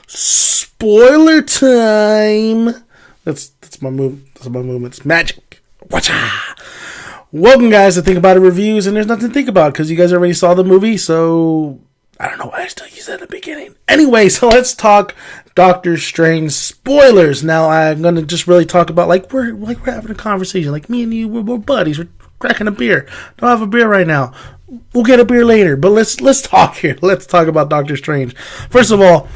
Spoiler time. That's my move. That's my movement. It's magic. Watcha. Welcome, guys, to Think About It Reviews, and there's nothing to think about because you guys already saw the movie. So I don't know why I still use that at the beginning. Anyway, so let's talk Doctor Strange spoilers. Now I'm gonna just really talk about like we're having a conversation, like me and you, we're buddies. We're cracking a beer. Don't have a beer right now. We'll get a beer later. But let's talk here. Let's talk about Doctor Strange. First of all,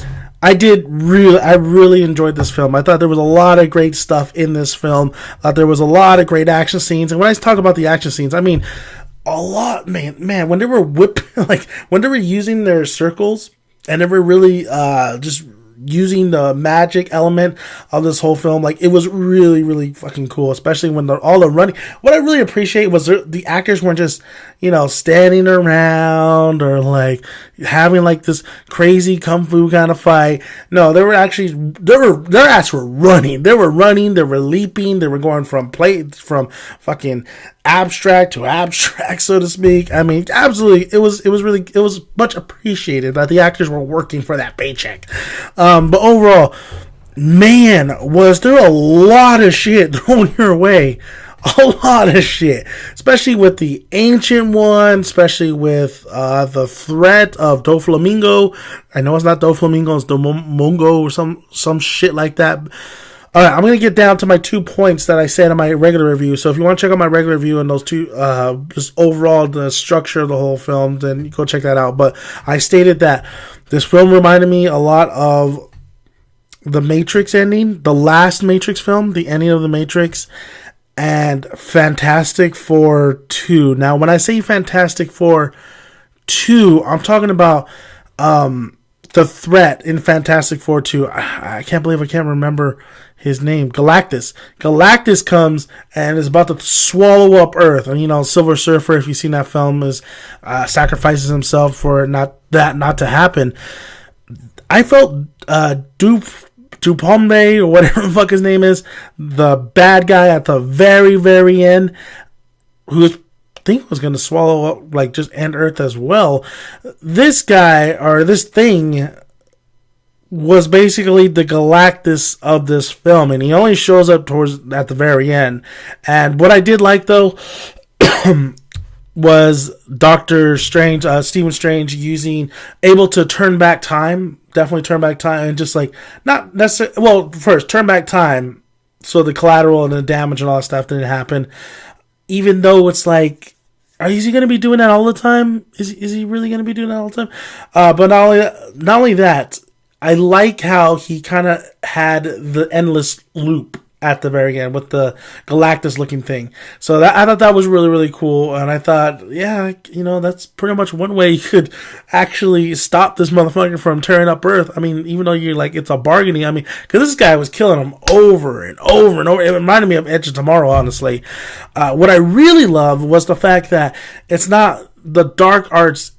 I really enjoyed this film. I thought there was a lot of great stuff in this film. I thought there was a lot of great action scenes. And when I talk about the action scenes, I mean a lot, man. When they were when they were using their circles and they were really just using the magic element of this whole film, like it was really, really fucking cool. Especially when all the running. What I really appreciate was the actors weren't just standing around or like having like this crazy kung fu kind of fight. No, their ass were running. They were running. They were leaping. They were going from fucking abstract to abstract, so to speak. I mean, absolutely, it was much appreciated that the actors were working for that paycheck. But overall, man, was there a lot of shit thrown your way. A lot of shit, especially with the Ancient One, especially with the threat of Doflamingo. I know it's not Doflamingo, it's Domongo or some shit like that. All right, I'm going to get down to my 2 points that I said in my regular review. So if you want to check out my regular review and those two, just overall the structure of the whole film, then you go check that out. But I stated that this film reminded me a lot of the Matrix ending, the last Matrix film, the ending of the Matrix, and Fantastic Four 2. Now, when I say Fantastic Four 2, I'm talking about the threat in Fantastic Four 2. I can't believe I can't remember his name. Galactus. Galactus comes and is about to swallow up Earth. And, Silver Surfer, if you've seen that film, is sacrifices himself for not to happen. I felt Dupombe, or whatever the fuck his name is, the bad guy at the very, very end, who I think was going to swallow up, like, just end Earth as well. This guy, or this thing, was basically the Galactus of this film, and he only shows up at the very end. And what I did like, though, was Doctor Strange, Stephen Strange, able to turn back time. Definitely turn back time, and just like not necessarily. Well, first turn back time so the collateral and the damage and all that stuff didn't happen. Even though it's like, is he going to be doing that all the time? Is he really going to be doing that all the time? But not only that, I like how he kind of had the endless loop at the very end with the Galactus looking thing. So I thought that was really, really cool. And I thought, yeah, that's pretty much one way you could actually stop this motherfucker from tearing up Earth. I mean, even though you're like, it's a bargaining. I mean, because this guy was killing him over and over and over. It reminded me of Edge of Tomorrow, honestly. What I really loved was the fact that it's not the dark arts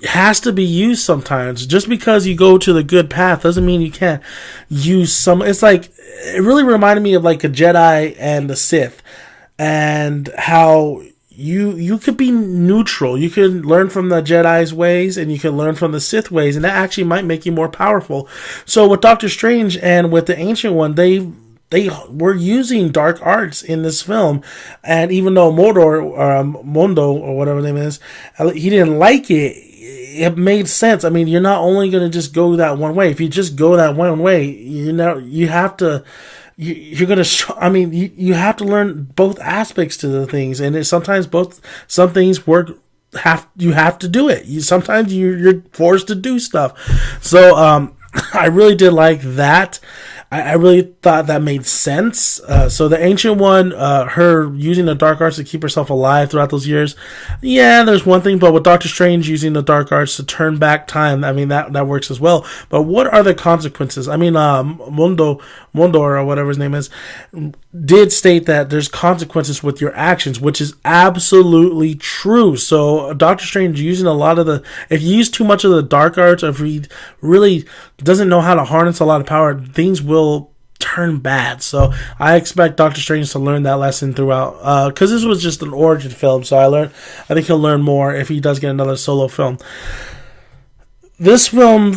has to be used sometimes. Just because you go to the good path doesn't mean you can't use some. It's like, it really reminded me of like a Jedi and the Sith, and how you could be neutral. You could learn from the Jedi's ways and you can learn from the Sith ways, and that actually might make you more powerful. So with Doctor Strange and with the Ancient One, they were using dark arts in this film, and even though Mondo or whatever his name is, he didn't like it. It made sense. I mean, you're not only going to just go that one way. If you just go that one way, you have to. You're going to. You have to learn both aspects to the things, and sometimes some things work. You have to do it. Sometimes you're forced to do stuff. So I really did like that. I really thought that made sense. So the Ancient One, her using the dark arts to keep herself alive throughout those years, yeah, there's one thing. But with Doctor Strange using the dark arts to turn back time, I mean, that works as well. But what are the consequences? I mean, Mondo or whatever his name is, did state that there's consequences with your actions, which is absolutely true. So Doctor Strange using a lot of if you use too much of the dark arts, or if he really doesn't know how to harness a lot of power, things will turn bad. So I expect Doctor Strange to learn that lesson throughout, because this was just an origin film. So I think he'll learn more if he does get another solo film. This film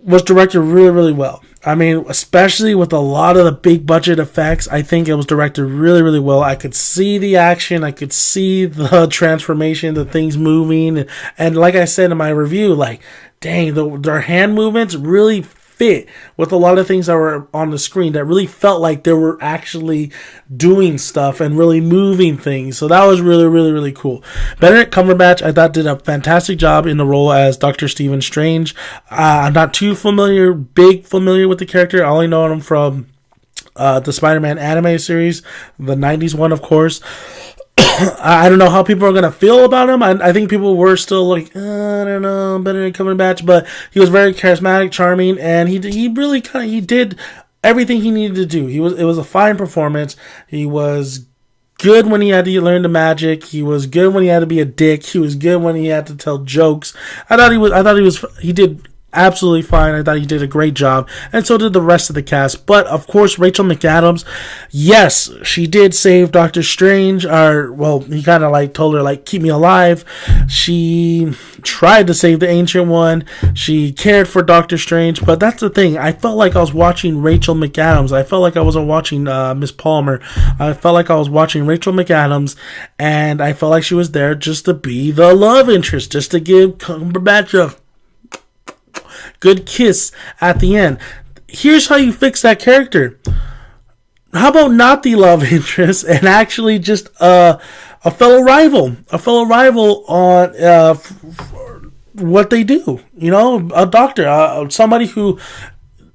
was directed really, really well. I mean, especially with a lot of the big budget effects, I think it was directed really, really well. I could see the action, I could see the transformation, the things moving, and like I said in my review, like, dang, their hand movements really fit with a lot of things that were on the screen, that really felt like they were actually doing stuff and really moving things. So that was really, really, really cool. Benedict Cumberbatch, I thought, did a fantastic job in the role as Dr. Stephen Strange. I'm not too familiar with the character. I only know him from the Spider-Man anime series, the 90s one, of course. I don't know how people are going to feel about him. I think people were still like, I don't know, Benedict Cumberbatch, but he was very charismatic, charming, and he really he did everything he needed to do. It was a fine performance. He was good when he had to learn the magic. He was good when he had to be a dick. He was good when he had to tell jokes. He did absolutely fine. I thought he did a great job, and so did the rest of the cast. But of course, Rachel McAdams, yes, she did save Doctor Strange. He kind of like told her, like, keep me alive. She tried to save the Ancient One. She cared for Doctor Strange. But that's the thing. I felt like I was watching Rachel McAdams. I felt like I wasn't watching Miss Palmer. I felt like I was watching Rachel McAdams, and I felt like she was there just to be the love interest, just to give Cumberbatch a good kiss at the end. Here's how you fix that character. How about not the love interest and actually just a fellow rival on what they do? You know, a doctor, somebody who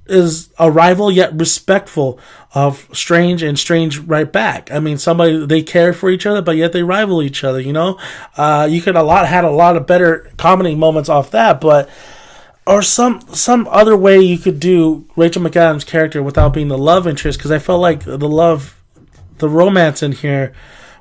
is a rival yet respectful of Strange, and Strange right back. I mean, somebody, they care for each other, but yet they rival each other. You know, you could had a lot of better comedy moments off that, but. Or some other way you could do Rachel McAdams' character without being the love interest, because I felt like the romance in here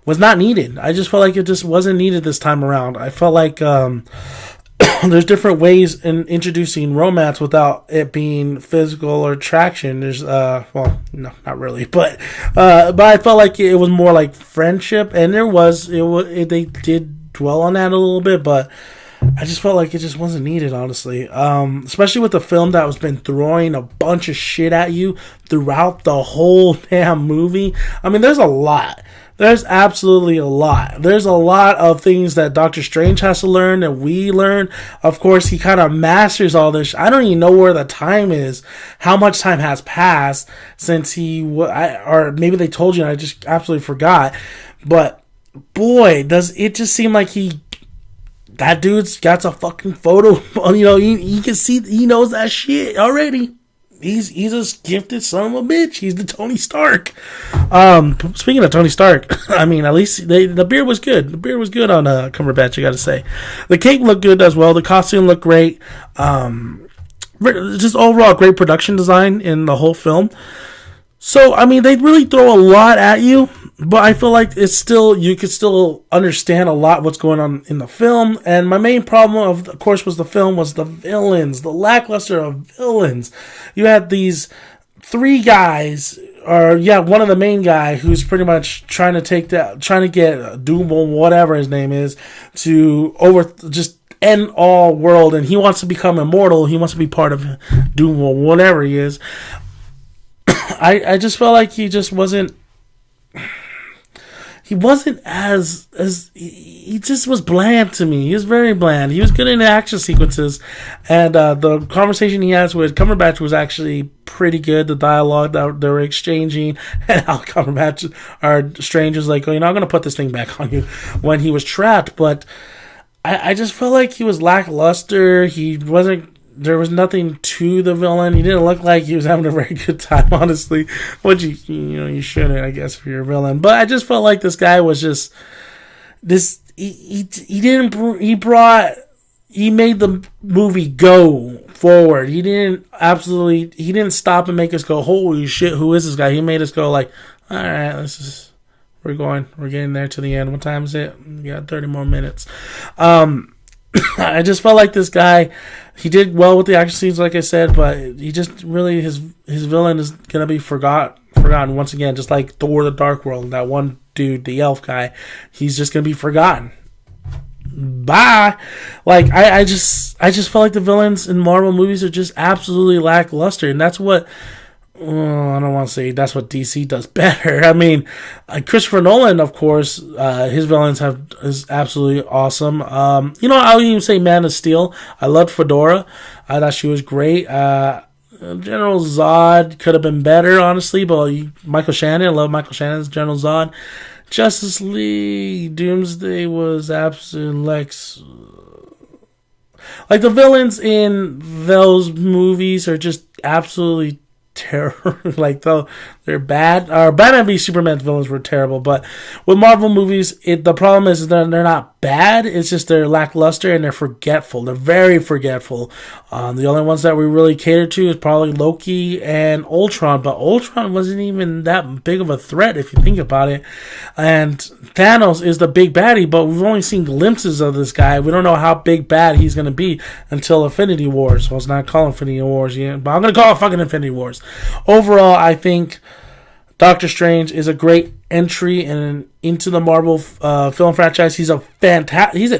was not needed. I just felt like it just wasn't needed this time around. I felt like there's different ways in introducing romance without it being physical or attraction. There's no, not really, but I felt like it was more like friendship, and they did dwell on that a little bit, but I just felt like it just wasn't needed, honestly. Especially with the film that was been throwing a bunch of shit at you throughout the whole damn movie. I mean, there's a lot. There's absolutely a lot. There's a lot of things that Doctor Strange has to learn, and we learn. Of course, he kind of masters all this. I don't even know where the time is, how much time has passed since or maybe they told you and I just absolutely forgot. But boy, does it just seem like that dude's got a fucking photo. You know, he can see, he knows that shit already. He's a gifted son of a bitch. He's the Tony Stark. Speaking of Tony Stark, I mean, at least the beard was good. The beard was good on Cumberbatch, I gotta say. The cape looked good as well. The costume looked great. Just overall great production design in the whole film. So, I mean, they really throw a lot at you, but I feel like you could still understand a lot what's going on in the film. And my main problem, of course, was the villains, the lackluster of villains. You had these three guys, one of the main guy who's pretty much trying to get Doom, whatever his name is, to just end all world, and he wants to become immortal. He wants to be part of Doom, whatever he is. I just felt like he just wasn't. He wasn't he just was bland to me. He was very bland. He was good in the action sequences, and the conversation he has with Cumberbatch was actually pretty good. The dialogue that they were exchanging, and how Cumberbatch or Strange was like, "Oh, you're not going to put this thing back on you," when he was trapped. But I just felt like he was lackluster. He wasn't. There was nothing to the villain. He didn't look like he was having a very good time, honestly. Which you shouldn't, I guess, if you're a villain. But I just felt like this guy was just this. He made the movie go forward. He didn't stop and make us go, holy shit, who is this guy? He made us go like, all right, we're getting there to the end. What time is it? We got 30 more minutes. I just felt like this guy, he did well with the action scenes, like I said, but he just really, his villain is going to be forgotten once again, just like Thor the Dark World, that one dude, the elf guy, he's just going to be forgotten. bye. Like I just felt like the villains in Marvel movies are just absolutely lackluster, and that's what. Well, I don't want to say that's what DC does better. I mean, Christopher Nolan, of course, his villains is absolutely awesome. I'll even say Man of Steel. I loved Fedora. I thought she was great. General Zod could have been better, honestly, but Michael Shannon, I love Michael Shannon's General Zod. Justice League, Doomsday was absolute Lex. Like, the villains in those movies are just absolutely terrible. Like, though they're bad. Batman v Superman's villains were terrible, but with Marvel movies, the problem is they're not bad. It's just they're lackluster and they're forgetful. They're very forgetful. The only ones that we really cater to is probably Loki and Ultron, but Ultron wasn't even that big of a threat if you think about it. And Thanos is the big baddie, but we've only seen glimpses of this guy. We don't know how big bad he's going to be until Infinity Wars. Well, it's not called Infinity Wars yet, but I'm going to call it fucking Infinity Wars. Overall, I think Doctor Strange is a great entry into the Marvel film franchise. He's an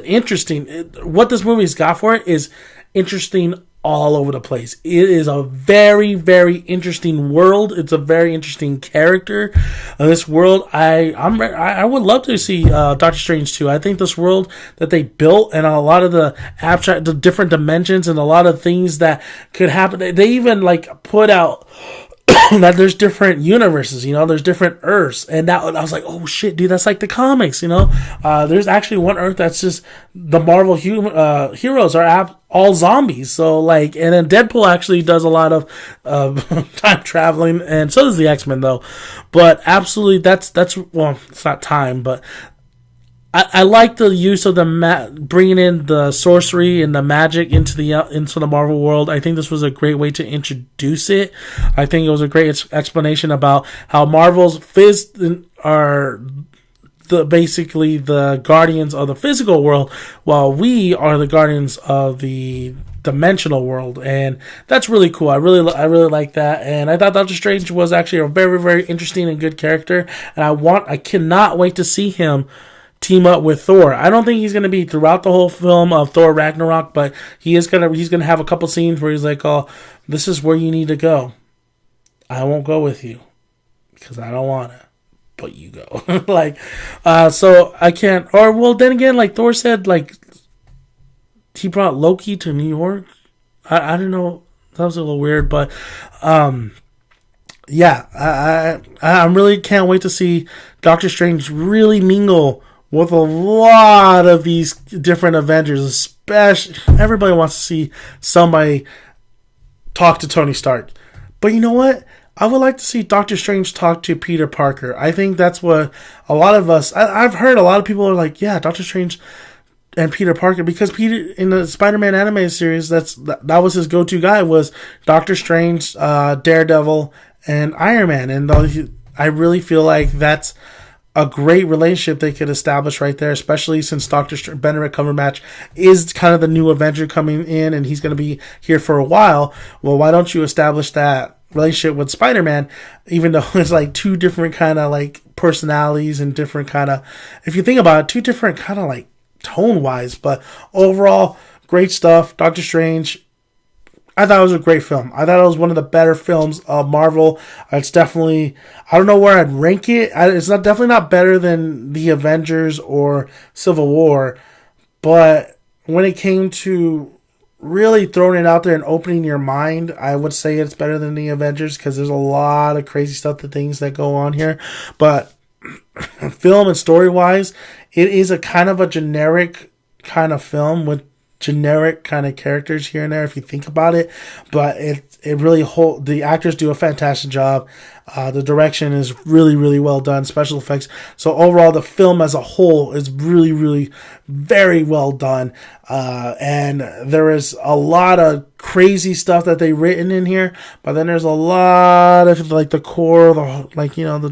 interesting. What this movie's got for it is interesting all over the place. It is a very, very interesting world. It's a very interesting character. This world, I would love to see Doctor Strange 2. I think this world that they built and a lot of the different dimensions and a lot of things that could happen. They even like put out that there's different universes, there's different Earths, and that I was like, oh shit, dude, that's like the comics, There's actually one Earth that's just the Marvel heroes are all zombies, so like, and then Deadpool actually does a lot of time traveling, and so does the X-Men though, but absolutely, that's well, it's not time, but I like the use of bringing in the sorcery and the magic into the Marvel world. I think this was a great way to introduce it. I think it was a great explanation about how Marvel's are basically the guardians of the physical world, while we are the guardians of the dimensional world, and that's really cool. I really like that, and I thought Doctor Strange was actually a very, very interesting and good character, and I cannot wait to see him team up with Thor. I don't think he's going to be throughout the whole film of Thor Ragnarok, but he's going to have a couple scenes where he's like, oh, this is where you need to go. I won't go with you because I don't want to, but you go. So I can't, or well, then again, like Thor said, like he brought Loki to New York. I don't know. That was a little weird, but yeah, I really can't wait to see Doctor Strange really mingle with a lot of these different Avengers. Especially, everybody wants to see somebody talk to Tony Stark. But you know what? I would like to see Doctor Strange talk to Peter Parker. I think that's what a lot of us... I've heard a lot of people are like, yeah, Doctor Strange and Peter Parker, because Peter in the Spider-Man animated series, that was his go-to guy, was Doctor Strange, Daredevil, and Iron Man. And I really feel like that's a great relationship they could establish right there, especially since Benedict Cumberbatch is kind of the new Avenger coming in, and he's going to be here for a while. Well, why don't you establish that relationship with Spider-Man, even though it's like two different kind of like personalities and different kind of, if you think about it, two different kind of like tone-wise, but overall, great stuff. Doctor Strange, I thought it was a great film. I thought it was one of the better films of Marvel. It's definitely, I don't know where I'd rank it. It's definitely not better than The Avengers or Civil War, but when it came to really throwing it out there and opening your mind, I would say it's better than The Avengers, because there's a lot of crazy stuff, the things that go on here. But film and story-wise, it is a kind of a generic kind of film with generic kind of characters here and there if you think about it, but it really the actors do a fantastic job. The direction is really, really well done, special effects. So overall, the film as a whole is really, really very well done. And there is a lot of crazy stuff that they've written in here, but then there's a lot of like the core,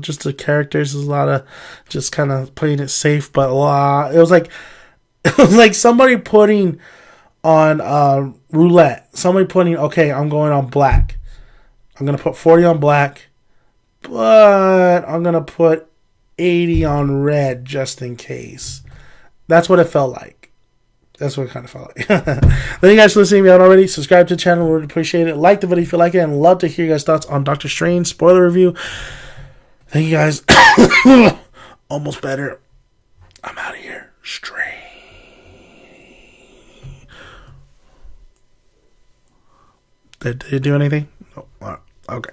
just the characters. There's a lot of just kind of playing it safe, but it was like somebody putting on roulette. Somebody putting, okay, I'm going on black. I'm going to put 40 on black, but I'm going to put 80 on red just in case. That's what it felt like. That's what it kind of felt like. Thank you guys for listening. If you haven't already, subscribe to the channel. We would appreciate it. Like the video if you like it, and love to hear you guys' thoughts on Doctor Strange spoiler review. Thank you guys. Almost better. I'm out of here. Strange. Did it do anything? Oh, okay.